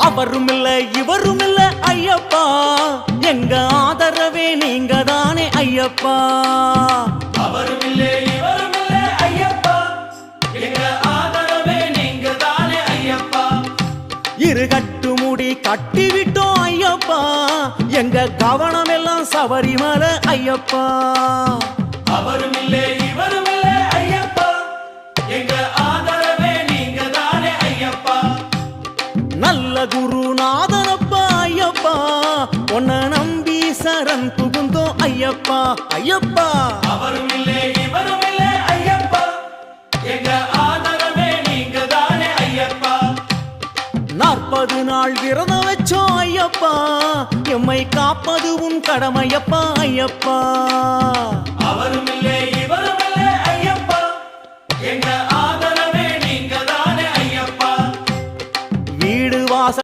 அவரும் இல்ல இவரும் இல்ல ஐயப்பா, எங்க ஆதரவே நீங்க தானே ஐயப்பா. அவரும் இல்ல இவரும் இல்ல ஐயப்பா, எங்க ஆதரவே நீங்க தானே ஐயப்பா. இரு கட்டு முடி கட்டிவிட்டோம் ஐயப்பா, எங்க கவனம் எல்லாம் சபரிமலை ஐயப்பா. அவரும் இல்ல இவரும் இல்ல ஐயப்பா, எங்க ஆதரவே நீங்க தானே ஐயப்பா. நல்ல குருநாதனப்பா ஐயப்பா, உன்னை நம்பி சரண் புகுந்தோம் ஐயப்பா ஐயப்பா. அவரும் இல்ல இவரும் இல்ல ஐயப்பா, எங்க ஆதரவே நீங்க தானே ஐயப்பா. 40 நாள் விரதம் வச்சோம் ஐயப்பா, எம்மை காப்பது உன் கடமையப்பா ஐயப்பா. அவரும் இல்ல இவரும் இல்ல ஐயப்பா, எங்க